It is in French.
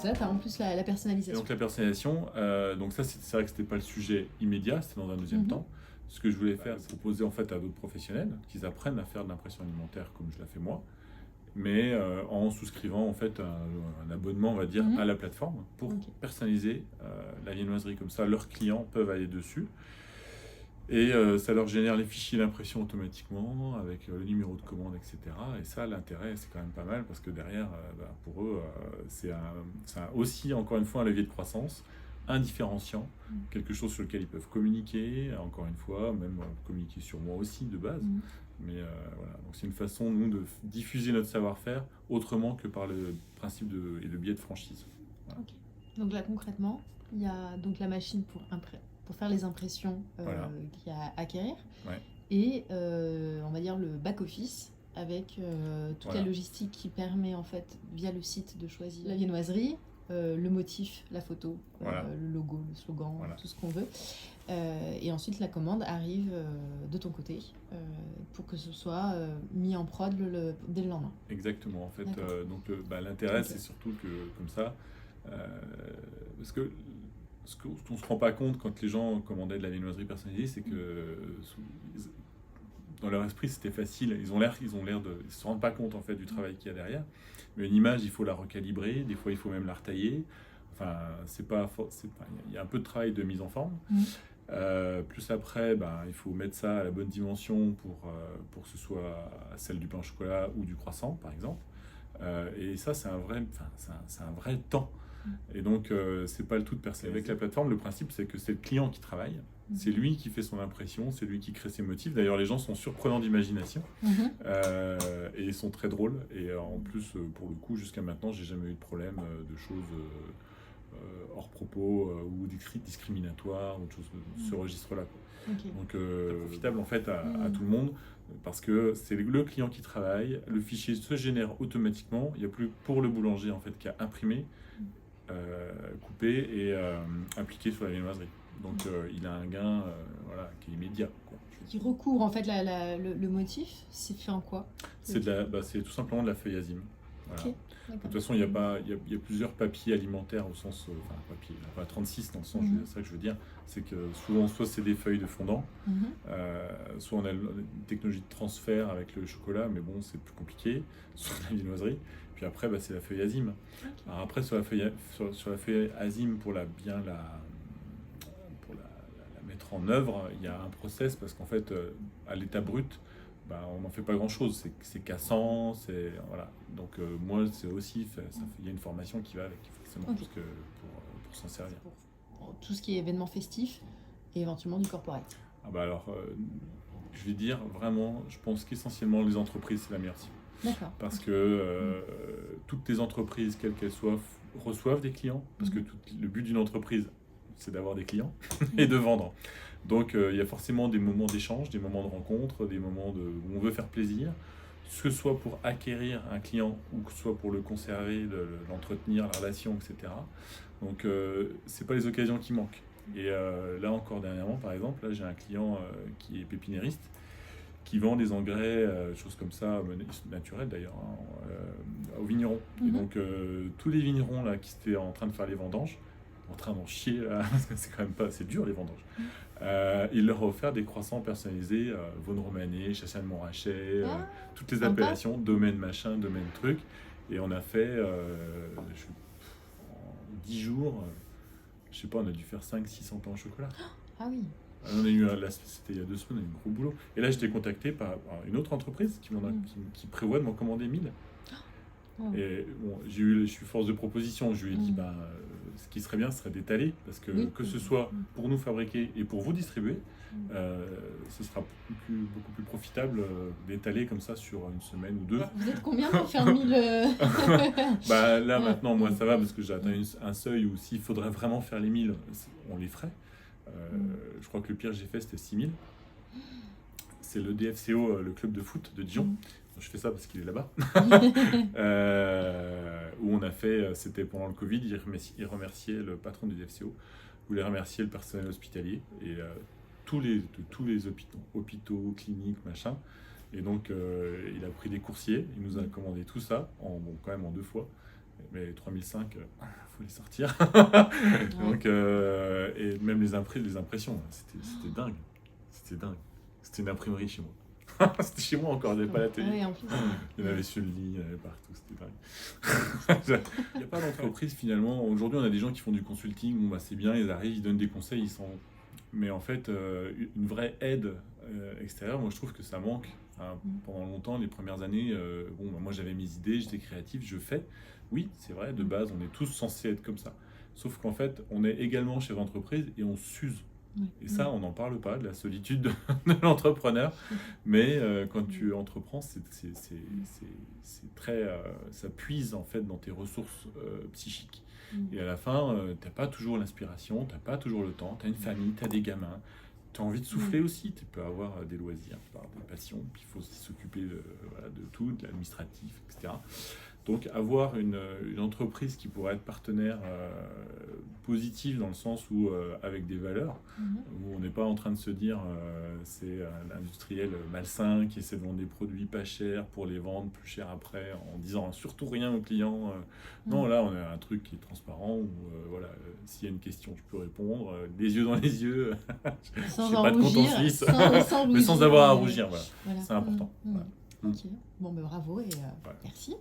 ça, tu as en plus la Et personnalisation. donc la personnalisation, donc ça c'est vrai que c'était pas le sujet immédiat, c'était dans un deuxième temps. Ce que je voulais faire, c'est proposer en fait à d'autres professionnels qu'ils apprennent à faire de l'impression alimentaire comme je la fais moi, mais en souscrivant en fait un abonnement, on va dire, à la plateforme pour personnaliser la viennoiserie. Comme ça, leurs clients peuvent aller dessus et ça leur génère les fichiers d'impression automatiquement avec le numéro de commande, etc. Et ça, l'intérêt, c'est quand même pas mal parce que derrière, pour eux, c'est aussi, encore une fois, un levier de croissance, un différenciant, quelque chose sur lequel ils peuvent communiquer, encore une fois, même communiquer sur moi aussi de base. Mais voilà, donc c'est une façon, nous, de diffuser notre savoir-faire autrement que par le principe et le biais de franchise. Voilà. Okay. Donc là, concrètement, il y a donc la machine pour faire les impressions qu'il y a à acquérir. Ouais. Et on va dire le back-office avec toute la logistique qui permet en fait, via le site, de choisir la viennoiserie, le motif, la photo, le logo, le slogan, tout ce qu'on veut. Et ensuite, la commande arrive de ton côté pour que ce soit mis en prod dès le lendemain. Exactement. En fait, donc l'intérêt, c'est surtout que comme ça, parce que ce qu'on ne se rend pas compte quand les gens commandaient de la viennoiserie personnalisée, c'est que dans leur esprit, c'était facile. Ils se rendent pas compte en fait du travail qu'il y a derrière. Mais une image, il faut la recalibrer. Des fois, il faut même la retailler. Enfin, il y a un peu de travail de mise en forme. Plus après, il faut mettre ça à la bonne dimension pour que ce soit celle du pain au chocolat ou du croissant, par exemple. Et ça, c'est un vrai temps. Et donc, c'est pas le tout de personnaliser. Avec la plateforme, le principe, c'est que c'est le client qui travaille. C'est lui qui fait son impression, c'est lui qui crée ses motifs. D'ailleurs, les gens sont surprenants d'imagination et ils sont très drôles. Et en plus, pour le coup, jusqu'à maintenant, j'ai jamais eu de problème de choses hors propos ou discriminatoires ou de choses de ce registre-là. Donc, profitable en fait à tout le monde parce que c'est le client qui travaille. Le fichier se génère automatiquement. Il n'y a plus pour le boulanger en fait qu'à imprimer, couper et appliquer sur la viennoiserie. Donc il a un gain qui est immédiat. Qui recouvre en fait le motif, c'est fait en quoi? C'est tout simplement de la feuille azime. Voilà. Okay, de toute façon, il y a plusieurs papiers alimentaires au sens, papier, pas 36 dans le sens, c'est ça que je veux dire, c'est que souvent, soit c'est des feuilles de fondant, soit on a une technologie de transfert avec le chocolat, mais bon, c'est plus compliqué, sur la viennoiserie. Puis après, c'est la feuille azime. Okay. Alors après, sur la feuille azime, pour la mettre en œuvre, il y a un process parce qu'en fait, à l'état brut, on n'en fait pas grand chose, c'est cassant, voilà. Donc moi, c'est aussi, il y a une formation qui va avec, forcément, parce que pour s'en servir. Pour tout ce qui est événement festif et éventuellement du corporate. Je vais dire vraiment, je pense qu'essentiellement les entreprises, c'est la meilleure cible. D'accord. Parce que toutes les entreprises, quelles qu'elles soient, reçoivent des clients, parce que le but d'une entreprise, c'est d'avoir des clients et de vendre. Donc il y a forcément des moments d'échange, des moments de rencontre, des moments où on veut faire plaisir, que ce soit pour acquérir un client ou que ce soit pour le conserver, l'entretenir, la relation, etc. Donc c'est pas les occasions qui manquent. Et là encore dernièrement, par exemple, là j'ai un client qui est pépiniériste, qui vend des engrais, choses comme ça, naturels d'ailleurs, aux vignerons. Et donc tous les vignerons là qui étaient en train de faire les vendanges, en train d'en chier là, parce que c'est quand même pas, c'est dur les vendanges. Il leur a offert des croissants personnalisés, Vaune Romanée, Chassagne-Montrachet, toutes les appellations, domaine machin, domaine truc. Et on a fait, en 10 jours, je sais pas, on a dû faire 500-600 pains au chocolat. Ah oui. On a eu, c'était il y a 2 semaines, on a eu un gros boulot. Et là, j'étais contacté par une autre entreprise qui prévoit de m'en commander 1000. Et bon, je suis force de proposition, je lui ai dit ce qui serait bien, ce serait d'étaler, parce que ce soit pour nous fabriquer et pour vous distribuer, ce sera beaucoup plus profitable d'étaler comme ça sur une semaine ou 2. Vous êtes combien pour faire 1000 Là maintenant, moi ça va parce que j'ai atteint un seuil où s'il faudrait vraiment faire les 1000, on les ferait. Je crois que le pire que j'ai fait c'était 6000. C'est le DFCO, le club de foot de Dijon. Je fais ça parce qu'il est là-bas. Où on a fait, c'était pendant le Covid, il remerciait le patron du DFCO, voulait remercier le personnel hospitalier et tous les hôpitaux, cliniques, machin. Et donc il a pris des coursiers, il nous a commandé tout ça, quand même en 2 fois. Mais 3005, faut les sortir. Donc, et même les impressions, c'était dingue. C'était dingue. C'était une imprimerie chez moi. C'était chez moi encore, il n'y avait pas la télé. En plus, il y en avait sur le lit, il y en avait partout, c'était dingue. Il n'y a pas d'entreprise finalement. Aujourd'hui, on a des gens qui font du consulting, bon, bah, c'est bien, ils arrivent, ils donnent des conseils, ils sont... Mais en fait, une vraie aide extérieure, moi je trouve que ça manque. Hein, pendant longtemps, les premières années, bon, bah, moi j'avais mes idées, j'étais créatif, je fais. Oui, c'est vrai, de base, on est tous censés être comme ça. Sauf qu'en fait, on est également chef d'entreprise et on s'use. Et ça, on n'en parle pas, de la solitude de l'entrepreneur. Mais quand tu entreprends, c'est très, ça puise en fait dans tes ressources psychiques. Et à la fin, tu n'as pas toujours l'inspiration, tu n'as pas toujours le temps, tu as une famille, tu as des gamins. Tu as envie de souffler aussi, tu peux avoir des loisirs, des passions, puis il faut aussi s'occuper voilà, de tout, de l'administratif, etc. Donc avoir une entreprise qui pourrait être partenaire positive dans le sens où avec des valeurs, où on n'est pas en train de se dire c'est un industriel malsain qui essaie de vendre des produits pas chers pour les vendre plus chers après en disant surtout rien aux clients. Non, là on a un truc qui est transparent où voilà, s'il y a une question je peux répondre, les yeux dans les yeux, sans je sais pas de compte en Suisse, mais sans avoir à rougir, voilà. C'est important. Voilà. Ok, bon ben bravo et merci.